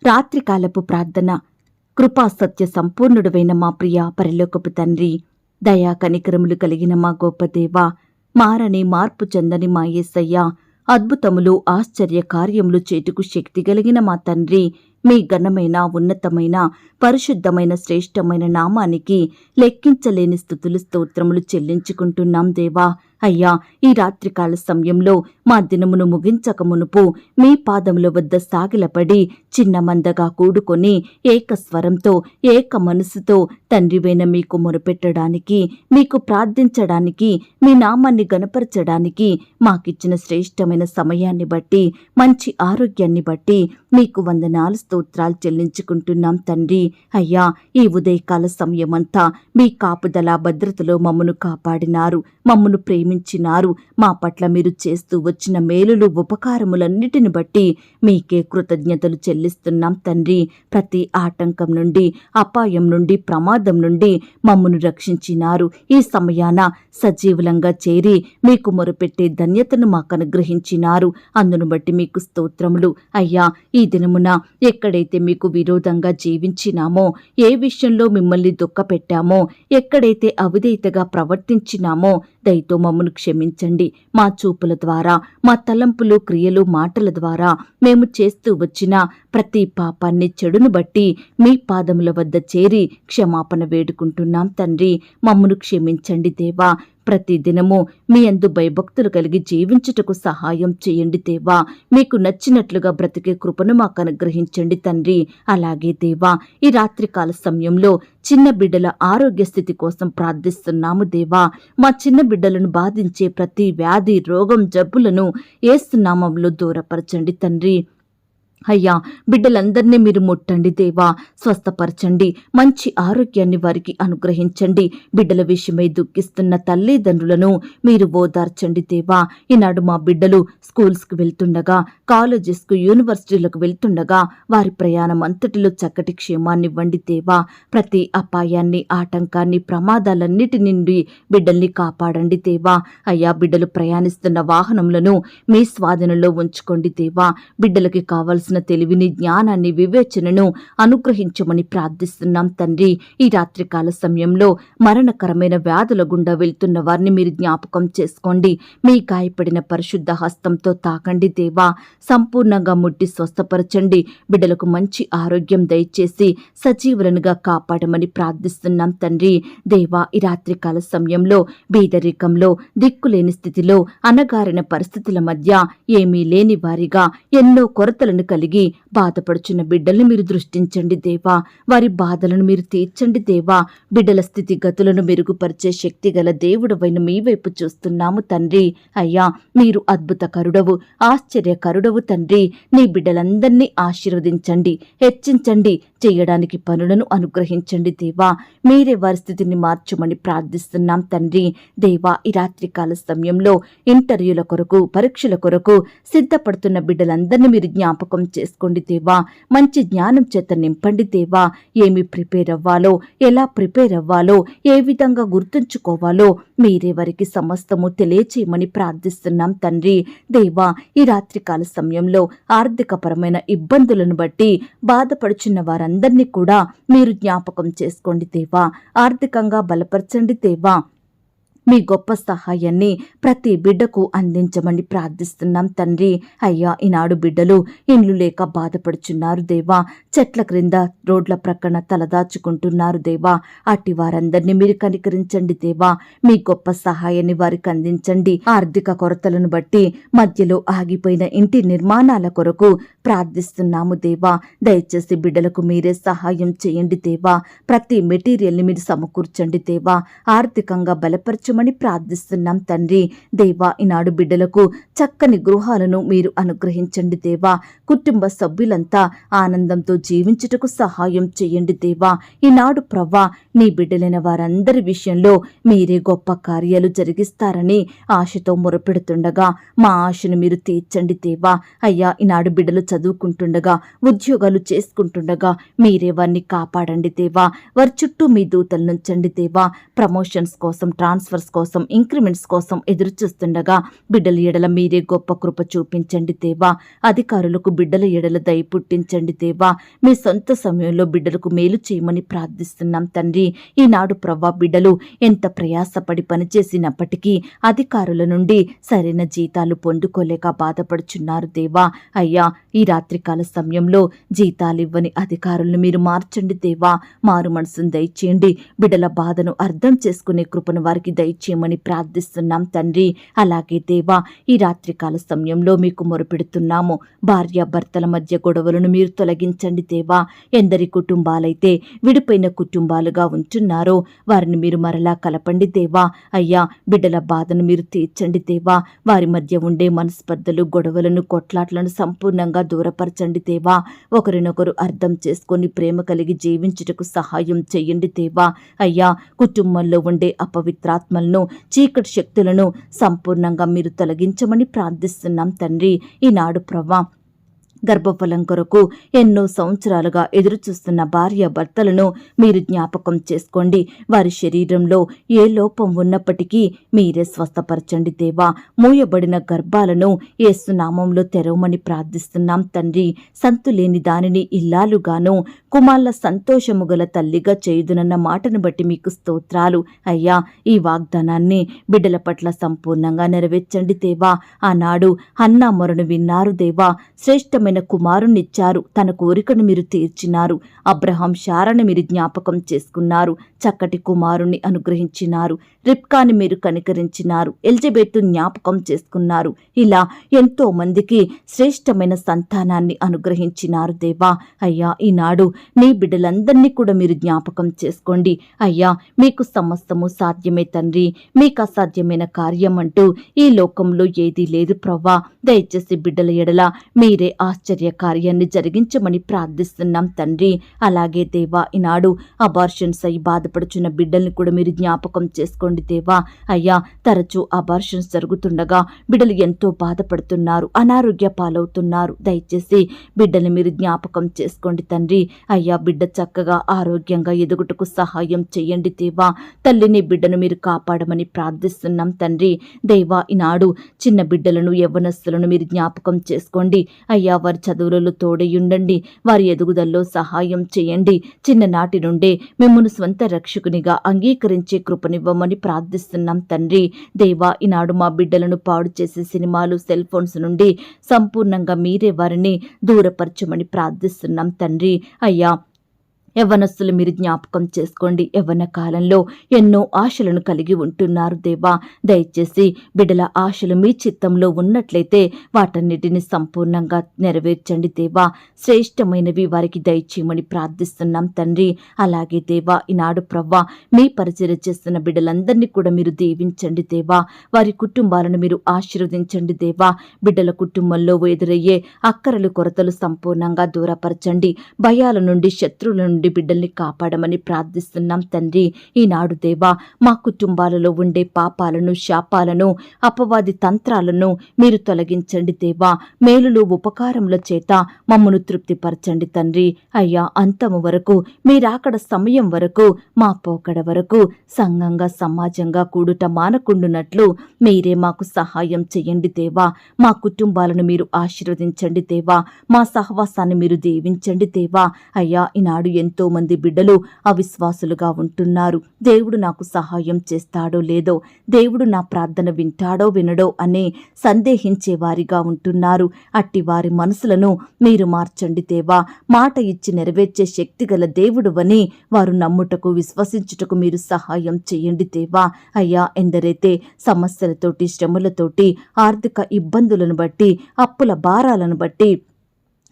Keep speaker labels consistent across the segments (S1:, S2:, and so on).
S1: రాత్రికాలపు ప్రార్థన. కృపా సత్య సంపూర్ణుడైన మా ప్రియ పరలోకపు తండ్రి, దయా కనికరములు కలిగిన మా గొప్ప దేవా, మారని మార్పు చెందని మా యేసయ్య, అద్భుతములు ఆశ్చర్య కార్యములు చేటుకు శక్తి కలిగిన మా తండ్రి, మీ ఘనమైన ఉన్నతమైన పరిశుద్ధమైన శ్రేష్టమైన నామానికి లెక్కించలేని స్తుతులు స్తోత్రములు చెల్లించుకుంటున్నాం దేవా. అయ్యా, ఈ రాత్రికాల సమయంలో మా దినమును ముగించక మునుపు మీ పాదముల వద్ద సాగిలపడి చిన్న మందగా కూడుకొని ఏకస్వరంతో ఏక మనసుతో తండ్రివైన మీకు మొరపెట్టడానికి, మీకు ప్రార్థించడానికి, మీ నామాన్ని గణపరచడానికి మాకిచ్చిన శ్రేష్టమైన సమయాన్ని బట్టి, మంచి ఆరోగ్యాన్ని బట్టి మీకు వందనాలు స్తోత్రాలు చెల్లించుకుంటున్నాం తండ్రి. అయ్యా, ఈ ఉదయకాల సమయమంతా మీ కాపుదల భద్రతలో మమ్మను కాపాడినారు, మమ్మను ప్రేమించినారు. మా పట్ల మీరు చేస్తూ వచ్చిన మేలులు ఉపకారములన్నిటిని బట్టి మీకే కృతజ్ఞతలు చెల్లిస్తున్నాం తండ్రి. ప్రతి ఆటంకం నుండి, అపాయం నుండి, ప్రమాదం నుండి మమ్మను రక్షించినారు. ఈ సమయాన సజీవులంగా చేరి మీకు మొరపెట్టే ధన్యతను మాకు అనుగ్రహించినారు. అందును బట్టి మీకు స్తోత్రములు. అయ్యా, ఈ దినమున ఎక్కడైతే మీకు విరోధంగా జీవించినామో, ఏ విషయంలో మిమ్మల్ని దుఃఖపెట్టామో, ఎక్కడైతే అవిధేయతగా ప్రవర్తించినామో దయతో మమ్మను క్షమించండి. మా చూపుల ద్వారా, మా తలంపులు, క్రియలు, మాటల ద్వారా మేము చేస్తూ వచ్చిన ప్రతి పాపాన్ని, చెడును బట్టి మీ పాదముల వద్ద చేరి క్షమాపణ వేడుకుంటున్నాం తండ్రి. మమ్మను క్షమించండి దేవా. ప్రతి దినము మీ యందు భయభక్తులు కలిగి జీవించుటకు సహాయం చేయండి దేవా. మీకు నచ్చినట్లుగా బ్రతికే కృపను మాకు అనుగ్రహించండి తండ్రి. అలాగే దేవా, ఈ రాత్రికాల సమయంలో చిన్న బిడ్డల ఆరోగ్య స్థితి కోసం ప్రార్థిస్తున్నాము దేవా. మా చిన్న బిడ్డలను బాధించే ప్రతి వ్యాధి, రోగం, జబ్బులను యేసు నామములో దూరపరచండి తండ్రి. అయ్యా, బిడ్డలందరినీ మీరు ముట్టండి దేవా, స్వస్థపరచండి, మంచి ఆరోగ్యాన్ని వారికి అనుగ్రహించండి. బిడ్డల విషయమై దుఃఖిస్తున్న తల్లిదండ్రులను మీరు ఓదార్చండి దేవా. ఈనాడు మా బిడ్డలు స్కూల్స్కు వెళ్తుండగా, కాలేజెస్కు, యూనివర్సిటీలకు వెళ్తుండగా వారి ప్రయాణం అంతటిలో చక్కటి క్షేమాన్నివ్వండి దేవా. ప్రతి అపాయాన్ని, ఆటంకాన్ని, ప్రమాదాలన్నిటి నుండి బిడ్డల్ని కాపాడండి దేవా. అయ్యా, బిడ్డలు ప్రయాణిస్తున్న వాహనములను మీ స్వాధీనంలో ఉంచుకోండి దేవా. బిడ్డలకి కావాల్సిన తెలివిని, జ్ఞానాన్ని, వివేచనను అనుగ్రహించమని ప్రార్థిస్తున్నాం తండ్రి. ఈ రాత్రికాల సమయంలో మరణకరమైన వ్యాధుల గుండా వెళ్తున్న వారిని మీరు జ్ఞాపకం చేసుకోండి. మీ గాయపడిన పరిశుద్ధ హస్తంతో తాకండి దేవా. సంపూర్ణంగా ముట్టి స్వస్థపరచండి. బిడ్డలకు మంచి ఆరోగ్యం దయచేసి సజీవులనుగా కాపాడమని ప్రార్థిస్తున్నాం తండ్రి. దేవా, ఈ రాత్రికాల సమయంలో బీదరికంలో, దిక్కులేని స్థితిలో, అణగారిన పరిస్థితుల మధ్య ఏమీ లేని వారిగా ఎన్నో కొరతలను కలిగి బాధపడుచున్న బిడ్డల్ని మీరు దృష్టించండి దేవా. వారి బాధలను మీరు తీర్చండి దేవా. బిడ్డల స్థితిగతులను మెరుగుపరిచే శక్తి గల దేవుడవైన మీ వైపు చూస్తున్నాము తండ్రి. అయ్యా, మీరు అద్భుతకరుడవు, ఆశ్చర్యకరుడవు తండ్రి. నీ బిడ్డలందరినీ ఆశీర్వదించండి, హెచ్చించండి, చేయడానికి పనులను అనుగ్రహించండి దేవా. మీరే వారి స్థితిని మార్చమని ప్రార్థిస్తున్నాం తండ్రి. దేవా, ఈ రాత్రికాల సమయంలో ఇంటర్వ్యూల కొరకు, పరీక్షల కొరకు సిద్ధపడుతున్న బిడ్డలందరినీ మీరు జ్ఞాపకం చేసుకోండి దేవా. మంచి జ్ఞానం చేత నింపండి దేవా. ఏమి ప్రిపేర్ అవ్వాలో, ఎలా ప్రిపేర్ అవ్వాలో, ఏ విధంగా గుర్తుంచుకోవాలో మీరే వారికి సమస్తము తెలియచేయమని ప్రార్థిస్తున్నాం తండ్రి. దేవా, ఈ రాత్రికాల సమయంలో ఆర్థికపరమైన ఇబ్బందులను బట్టి బాధపడుచున్న వారందరినీ కూడా మీరు జ్ఞాపకం చేసుకోండి దేవా. ఆర్థికంగా బలపరచండి దేవా. మీ గొప్ప సహాయాన్ని ప్రతి బిడ్డకు అందించమని ప్రార్థిస్తున్నాం తండ్రి. అయ్యా, ఈనాడు బిడ్డలు ఇండ్లు లేక బాధపడుచున్నారు దేవా. చెట్ల క్రింద, రోడ్ల ప్రక్కన తలదాచుకుంటున్నారు దేవా. అట్టి వారందరినీ మీరు కనికరించండి దేవా. మీ గొప్ప సహాయాన్ని వారికి అందించండి. ఆర్థిక కొరతలను బట్టి మధ్యలో ఆగిపోయిన ఇంటి నిర్మాణాల కొరకు ప్రార్థిస్తున్నాము దేవా. దయచేసి బిడ్డలకు మీరే సహాయం చేయండి దేవా. ప్రతి మెటీరియల్ని మీరు సమకూర్చండి దేవా. ఆర్థికంగా బలపరచమని ప్రార్థిస్తున్నాం తండ్రి. దేవా, ఈనాడు బిడ్డలకు చక్కని గృహాలను మీరు అనుగ్రహించండి దేవా. కుటుంబ సభ్యులంతా ఆనందంతో జీవించుటకు సహాయం చేయండి దేవా. ఈనాడు ప్రవ్వా, నీ బిడ్డలైన వారందరి విషయంలో మీరే గొప్ప కార్యాలు జరిగిస్తారని ఆశతో మొరపెడుతుండగా మా ఆశను మీరు తీర్చండి దేవా. అయ్యా, ఈనాడు బిడ్డలు చదువుకుంటుండగా, ఉద్యోగాలు చేసుకుంటుండగా మీరే వారిని కాపాడండి దేవా. వారి చుట్టూ మీ దూతలు నుంచండి దేవా. ప్రమోషన్స్ కోసం, ట్రాన్స్ఫర్స్ ట్రాన్స్ఫర్స్ కోసం, ఇంక్రిమెంట్స్ కోసం ఎదురు చూస్తుండగా బిడ్డల ఎడల మీరే గొప్ప కృప చూపించండి దేవా. అధికారులకు బిడ్డల ఎడల దయ పుట్టించండి దేవా. మీ సొంత సమయంలో బిడ్డలకు మేలు చేయమని ప్రార్థిస్తున్నాం తండ్రి. ఈనాడు ప్రవ్వా, బిడ్డలు ఎంత ప్రయాసపడి పనిచేసినప్పటికీ అధికారుల నుండి సరైన జీతాలు పొందుకోలేక బాధపడుచున్నారు దేవా. అయ్యా, ఈ రాత్రికాల సమయంలో జీతాలివ్వని అధికారులను మీరు మార్చండి దేవా. మారు మనసును దయచేయండి. బిడ్డల బాధను అర్థం చేసుకునే కృపను వారికి దయచేయమని ప్రార్థిస్తున్నాం తండ్రి. అలాగే దేవా, ఈ రాత్రికాల సమయంలో మీకు మొరపెడుతున్నాము. భార్యాభర్తల మధ్య గొడవలను మీరు తొలగించండి దేవా. ఎందరి కుటుంబాలైతే విడిపోయిన కుటుంబాలుగా ఉంటున్నారో వారిని మీరు మరలా కలపండి దేవా. అయ్యా, బిడ్డల బాధను మీరు తీర్చండి దేవా. వారి మధ్య ఉండే మనస్పర్ధలు, గొడవలను, కొట్లాట్లను సంపూర్ణంగా దూరపరచండి దేవా. ఒకరినొకరు అర్థం చేసుకొని ప్రేమ కలిగి జీవించుటకు సహాయం చెయ్యండి దేవా. అయ్యా, కుటుంబంలో ఉండే అపవిత్రాత్మలను, చీకటి శక్తులను సంపూర్ణంగా మీరు తొలగించమని ప్రార్థిస్తున్నాం తండ్రి. ఈనాడు ప్రవ్వా, గర్భఫలం కొరకు ఎన్నో సంవత్సరాలుగా ఎదురుచూస్తున్న భార్యాభర్తలను మీరు జ్ఞాపకం చేసుకోండి. వారి శరీరంలో ఏ లోపం ఉన్నప్పటికీ మీరే స్వస్థపరచండి దేవా. మూయబడిన గర్భాలను యేసు నామంలో తెరవమని ప్రార్థిస్తున్నాం తండ్రి. సంతులేని దానిని ఇల్లాలుగాను, కుమార్ల సంతోషము గల తల్లిగా చేయుదునన్న మాటను బట్టి మీకు స్తోత్రాలు. అయ్యా, ఈ వాగ్దానాన్ని బిడ్డల పట్ల సంపూర్ణంగా నెరవేర్చండి దేవా. ఆనాడు హన్నా మొరను విన్నారు దేవా. శ్రేష్టమైన కుమారునిచ్చారు. తన కోరికను మీరు తీర్చినారు. అబ్రహాం శారాను మీరు జ్ఞాపకం చేసుకున్నారు. చక్కటి కుమారుణ్ణి అనుగ్రహించినారు. రిబ్కాని మీరు కనికరించినారు. ఎలిజబెత్ జ్ఞాపకం చేసుకున్నారు. ఇలా ఎంతో మందికి శ్రేష్టమైన సంతానాన్ని అనుగ్రహించినారు దేవా. అయ్యా, ఈనాడు నీ బిడ్డలందరినీ కూడా మీరు జ్ఞాపకం చేసుకోండి. అయ్యా, మీకు సమస్తము సాధ్యమే తండ్రి. మీకు అసాధ్యమైన కార్యం అంటూ ఈ లోకంలో ఏదీ లేదు ప్రవ్వా. దయచేసి బిడ్డల ఎడల మీరే ఆశ్చర్య కార్యాన్ని జరిగించమని ప్రార్థిస్తున్నాం తండ్రి. అలాగే దేవా, ఈనాడు అబార్షన్స్ అయి బాధపడుచున్న బిడ్డల్ని కూడా మీరు జ్ఞాపకం చేసుకోండి దేవా. అయ్యా, తరచూ అబార్షన్స్ జరుగుతుండగా బిడ్డలు ఎంతో బాధపడుతున్నారు, అనారోగ్య పాలవుతున్నారు. దయచేసి బిడ్డల్ని మీరు జ్ఞాపకం చేసుకోండి తండ్రి. అయ్యా, బిడ్డ చక్కగా ఆరోగ్యంగా ఎదుగుటకు సహాయం చేయండి దేవా. తల్లిని, బిడ్డను మీరు కాపాడమని ప్రార్థిస్తున్నాం తండ్రి. దేవా, ఈనాడు చిన్న బిడ్డలను, యవ్వనస్తులను మీరు జ్ఞాపకం చేసుకోండి. అయ్యా, వారి చదువులలో తోడయుండండి. వారి ఎదుగుదలలో సహాయం చేయండి. చిన్ననాటి నుండే మిమ్మును స్వంత రక్షకునిగా అంగీకరించే కృపనివ్వమని ప్రార్థిస్తున్నాం తండ్రి. దేవా, ఈనాడు మా బిడ్డలను పాడు చేసే సినిమాలు, సెల్ ఫోన్స్ నుండి సంపూర్ణంగా మీరే వారిని దూరపరచమని ప్రార్థిస్తున్నాం తండ్రి. అయ్యా, యవ్వనస్తులు మీరు జ్ఞాపకం చేసుకోండి. యవ్వన కాలంలో ఎన్నో ఆశలను కలిగి ఉంటున్నారు దేవా. దయచేసి బిడ్డల ఆశలు మీ చిత్తంలో ఉన్నట్లయితే వాటన్నిటిని సంపూర్ణంగా నెరవేర్చండి దేవా. శ్రేష్టమైనవి వారికి దయచేయమని ప్రార్థిస్తున్నాం తండ్రి. అలాగే దేవా, ఈనాడు ప్రవ్వా, మీ పరిచర్య చేస్తున్న బిడ్డలందరినీ కూడా మీరు దీవించండి దేవా. వారి కుటుంబాలను మీరు ఆశీర్వదించండి దేవా. బిడ్డల కుటుంబంలో ఎదురయ్యే అక్కరలు, కొరతలు సంపూర్ణంగా దూరపరచండి. భయాల నుండి, శత్రువుల నుండి బిడ్డల్ని కాపాడమని ప్రార్థిస్తున్నాం తండ్రి. ఈనాడు దేవా, మా కుటుంబాలలో ఉండే పాపాలను, శాపాలను, అపవాది తంత్రాలను మీరు తొలగించండి దేవా. మేలులు, ఉపకారముల చేత మమ్మను తృప్తిపరచండి తండ్రి. అయ్యా, అంతము వరకు, మీరాకడ సమయం వరకు, మా పోకడ వరకు సంఘంగా, సమాజంగా కూడుట మానకుండునట్లు మీరే మాకు సహాయం చేయండి దేవా. మా కుటుంబాలను మీరు ఆశీర్వదించండి దేవా. మా సహవాసాన్ని మీరు దీవించండి దేవా. అయ్యా, ఈనాడు ఎంతో మంది బిడ్డలు అవిశ్వాసులుగా ఉంటున్నారు. దేవుడు నాకు సహాయం చేస్తాడో లేదో, దేవుడు నా ప్రార్థన వింటాడో వినడో అని సందేహించే వారిగా ఉంటున్నారు. అట్టి వారి మనసులను మీరు మార్చండి దేవా. మాట ఇచ్చి నెరవేర్చే శక్తి గల దేవుడువని వారు నమ్ముటకు, విశ్వసించుటకు మీరు సహాయం చేయండి దేవా. అయ్యా, ఎందరైతే సమస్యలతోటి, శ్రమలతోటి, ఆర్థిక ఇబ్బందులను బట్టి, అప్పుల భారాలను బట్టి,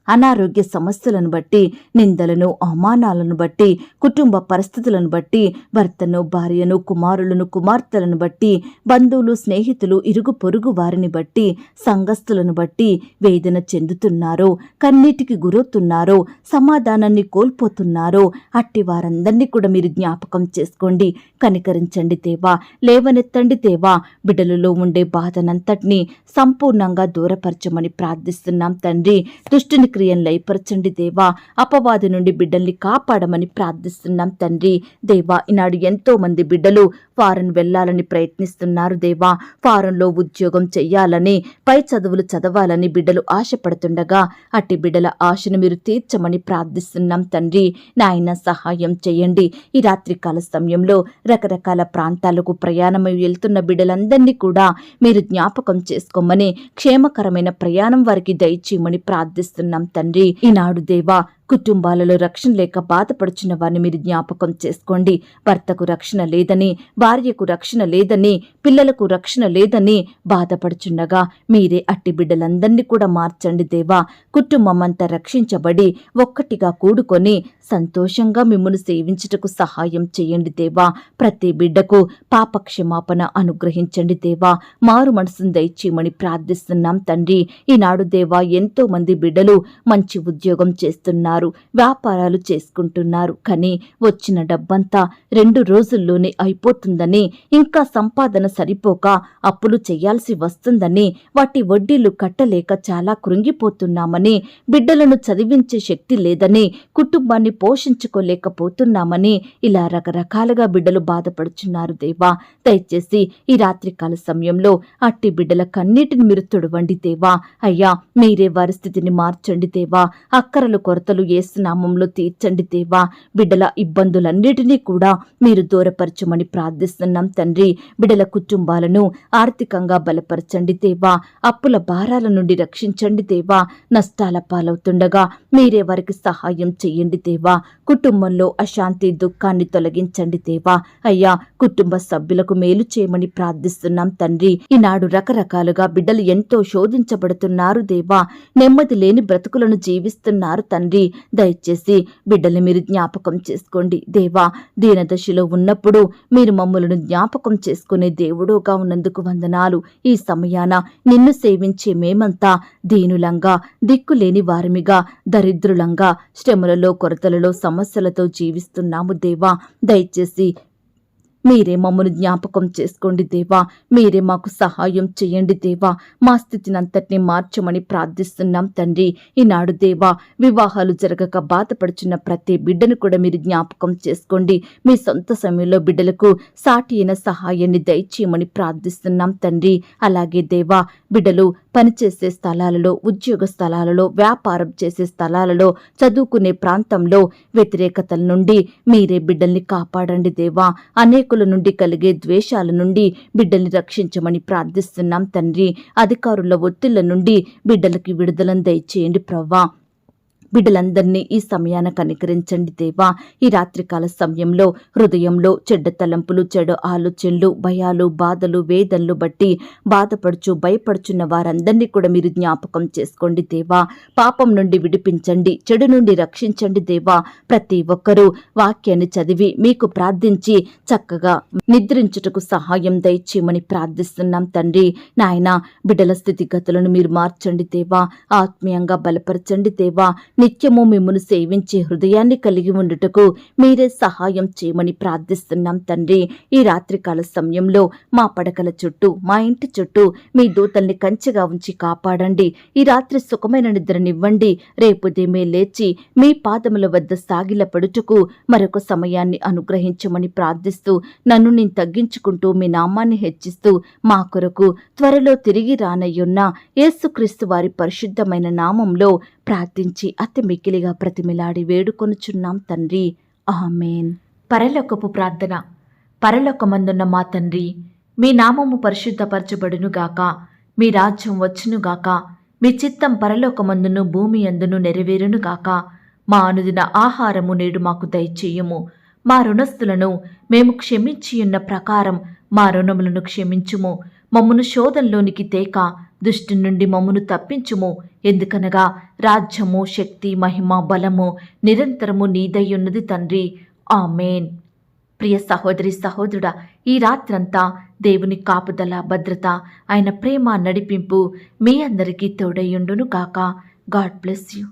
S1: అనారోగ్య సమస్యలను బట్టి, నిందలను, అవమానాలను బట్టి, కుటుంబ పరిస్థితులను బట్టి, భర్తను, భార్యను, కుమారులను, కుమార్తెలను బట్టి, బంధువులు, స్నేహితులు, ఇరుగు పొరుగు వారిని బట్టి, సంఘస్థులను బట్టి వేదన చెందుతున్నారో, కన్నీటికి గురవుతున్నారో, సమాధానాన్ని కోల్పోతున్నారో అట్టి వారందరినీ కూడా మీరు జ్ఞాపకం చేసుకోండి. కనికరించండి దేవా. లేవనెత్తండి దేవా. బిడ్డలలో ఉండే బాధనంతటినీ సంపూర్ణంగా దూరపరచమని ప్రార్థిస్తున్నాం తండ్రి. దుష్టుని దుష్క్రియను లయపరచండి దేవా. అపవాది నుండి బిడ్డల్ని కాపాడమని ప్రార్థిస్తున్నాం తండ్రి. దేవా, ఈనాడు ఎంతో మంది బిడ్డలు ఫారెన్ వెళ్లాలని ప్రయత్నిస్తున్నారు దేవా. ఫారెన్లో ఉద్యోగం చెయ్యాలని, పై చదువులు చదవాలని బిడ్డలు ఆశపడుతుండగా అట్టి బిడ్డల ఆశను మీరు తీర్చమని ప్రార్థిస్తున్నాం తండ్రి. నాయన సహాయం చేయండి. ఈ రాత్రికాల సమయంలో రకరకాల ప్రాంతాలకు ప్రయాణమై వెళ్తున్న బిడ్డలందరినీ కూడా మీరు జ్ఞాపకం చేసుకోమని, క్షేమకరమైన ప్రయాణం వారికి దయచేయమని ప్రార్థిస్తున్నాం తండ్రి. ఈనాడు దేవా, కుటుంబాలలో రక్షణ లేక బాధపడుచున్న వారిని మీరు జ్ఞాపకం చేసుకోండి. భర్తకు రక్షణ లేదని, భార్యకు రక్షణ లేదని, పిల్లలకు రక్షణ లేదని బాధపడుచుండగా మీరే అట్టి బిడ్డలందరినీ కూడా మార్చండి దేవా. కుటుంబం అంతా రక్షించబడి ఒక్కటిగా కూడుకొని సంతోషంగా మిమ్మల్ని సేవించుటకు సహాయం చేయండి దేవా. ప్రతి బిడ్డకు పాపక్షమాపణ అనుగ్రహించండి దేవా. మారు మనసును దయచేయమని ప్రార్థిస్తున్నాం తండ్రి. ఈనాడు దేవా, ఎంతో మంది బిడ్డలు మంచి ఉద్యోగం చేస్తున్నారు, వ్యాపారాలు చేసుకుంటున్నారు. కానీ వచ్చిన డబ్బంతా 2 రోజుల్లోనే అయిపోతుందని, ఇంకా సంపాదన సరిపోక అప్పులు చేయాల్సి వస్తుందని, వాటి వడ్డీలు కట్టలేక చాలా కృంగిపోతున్నామని, బిడ్డలను చదివించే శక్తి లేదని, కుటుంబాన్ని పోషించుకోలేకపోతున్నామని ఇలా రకరకాలుగా బిడ్డలు బాధపడుచున్నారు దేవా. దయచేసి ఈ రాత్రికాల సమయంలో అట్టి బిడ్డల కన్నీటిని మీరు తుడవండి దేవా. అయ్యా, మీరే వారి స్థితిని మార్చండి దేవా. అక్కరలు కొరతలు యేసు నామములో తీర్చండి దేవా. బిడ్డల ఇబ్బందులన్నిటినీ కూడా మీరు దూరపరచమని ప్రార్థిస్తున్నాం తండ్రి. బిడ్డల కుటుంబాలను ఆర్థికంగా బలపరచండి దేవా. అప్పుల భారాల నుండి రక్షించండి దేవా. నష్టాల పాలవుతుండగా మీరే వారికి సహాయం చేయండి దేవా. కుటుంబంలో అశాంతి దుఃఖాన్ని తొలగించండి దేవా. అయ్యా, కుటుంబ సభ్యులకు మేలు చేయమని ప్రార్థిస్తున్నాం తండ్రి. ఈనాడు రకరకాలుగా బిడ్డలు ఎంతో శోధించబడుతున్నారు దేవా. నెమ్మది లేని బ్రతుకులను జీవిస్తున్నారు తండ్రి. దయచేసి బిడ్డలు మీరు జ్ఞాపకం చేసుకోండి దేవా. దీనదశలో ఉన్నప్పుడు మీరు మమ్మలను జ్ఞాపకం చేసుకునే దేవుడుగా ఉన్నందుకు వందనాలు. ఈ సమయాన నిన్ను సేవించే మేమంతా దీనులంగా, దిక్కులేని వారిమిగా, దరిద్రులంగా, శ్రమలలో కొరతలలో సమస్యలతో జీవిస్తున్నాము దేవా. దయచేసి మీరే మమ్మను జ్ఞాపకం చేసుకోండి దేవా. మీరే మాకు సహాయం చేయండి దేవా. మా స్థితిని అంతటినీ మార్చమని ప్రార్థిస్తున్నాం తండ్రి. ఈనాడు దేవా, వివాహాలు జరగక బాధపడుచున్న ప్రతి బిడ్డను కూడా మీరు జ్ఞాపకం చేసుకోండి. మీ సొంత సమయంలో బిడ్డలకు సాటి అయిన సహాయాన్ని దయచేయమని ప్రార్థిస్తున్నాం తండ్రి. అలాగే దేవా, బిడ్డలు పనిచేసే స్థలాలలో, ఉద్యోగ స్థలాలలో, వ్యాపారం చేసే స్థలాలలో, చదువుకునే ప్రాంతంలో వ్యతిరేకతల నుండి మీరే బిడ్డల్ని కాపాడండి దేవా. అనేకుల నుండి కలిగే ద్వేషాల నుండి బిడ్డల్ని రక్షించమని ప్రార్థిస్తున్నాం తండ్రి. అధికారుల ఒత్తిళ్ల నుండి బిడ్డలకి విడుదలను దయచేయండి ప్రవ్వా. బిడ్డలందరినీ ఈ సమయాన కనికరించండి దేవా. ఈ రాత్రికాల సమయంలో హృదయంలో చెడ్డ తలంపులు, చెడు ఆలోచనలు, భయాలు, బాధలు, వేదనలు బట్టి బాధపడుచు భయపడుచున్న వారందరినీ కూడా మీరు జ్ఞాపకం చేసుకోండి దేవా. పాపం నుండి విడిపించండి, చెడు నుండి రక్షించండి దేవా. ప్రతి ఒక్కరూ వాక్యాన్ని చదివి మీకు ప్రార్థించి చక్కగా నిద్రించుటకు సహాయం దయచేయమని ప్రార్థిస్తున్నాం తండ్రి. నాయన, బిడ్డల స్థితిగతులను మీరు మార్చండి దేవా. ఆత్మీయంగా బలపరచండి దేవా. నిత్యము మిమ్మును సేవించే హృదయాన్ని కలిగి ఉండుటకు మీరే సహాయం చేయమని ప్రార్థిస్తున్నాం తండ్రి. ఈ రాత్రికాల సమయంలో మా పడకల చుట్టూ, మా ఇంటి చుట్టూ మీ దూతల్ని కంచెగా ఉంచి కాపాడండి. ఈ రాత్రి సుఖమైన నిద్రనివ్వండి. రేపు ఉదయమే లేచి మీ పాదముల వద్ద సాగిలపడుటకు మరొక సమయాన్ని అనుగ్రహించమని ప్రార్థిస్తూ, నన్ను నేను తగ్గించుకుంటూ మీ నామాన్ని హెచ్చిస్తూ మా కొరకు త్వరలో తిరిగి రానయ్యున్న యేసుక్రీస్తు వారి పరిశుద్ధమైన నామంలో ప్రార్థించి అతి మిక్కిలిగా ప్రతిమిలాడి వేడుకొనుచున్నాం తండ్రి. ఆమేన్. పరలోకపు ప్రార్థన. పరలోకమందున్న మా తండ్రి, మీ నామము పరిశుద్ధపరచబడునుగాక. మీ రాజ్యం వచ్చునుగాక. మీ చిత్తం పరలోకమందును భూమి అందును నెరవేరునుగాక. మా అనుదిన ఆహారము నేడు మాకు దయచేయుము. మా రుణస్థులను మేము క్షమించియున్న ప్రకారం మా రుణములను క్షమించుము. మమ్మును శోధంలోనికి తేక దుష్టి నుండి మమ్మును తప్పించుము. ఎందుకనగా రాజ్యము, శక్తి, మహిమ, బలము నిరంతరము నీదయ్యున్నది తండ్రి. ఆమేన్. ప్రియ సహోదరి సహోదరుడా, ఈ రాత్రంతా దేవుని కాపుదల, భద్రత, ఆయన ప్రేమ, నడిపింపు మీ అందరికీ తోడయ్యుండును గాక. God bless you.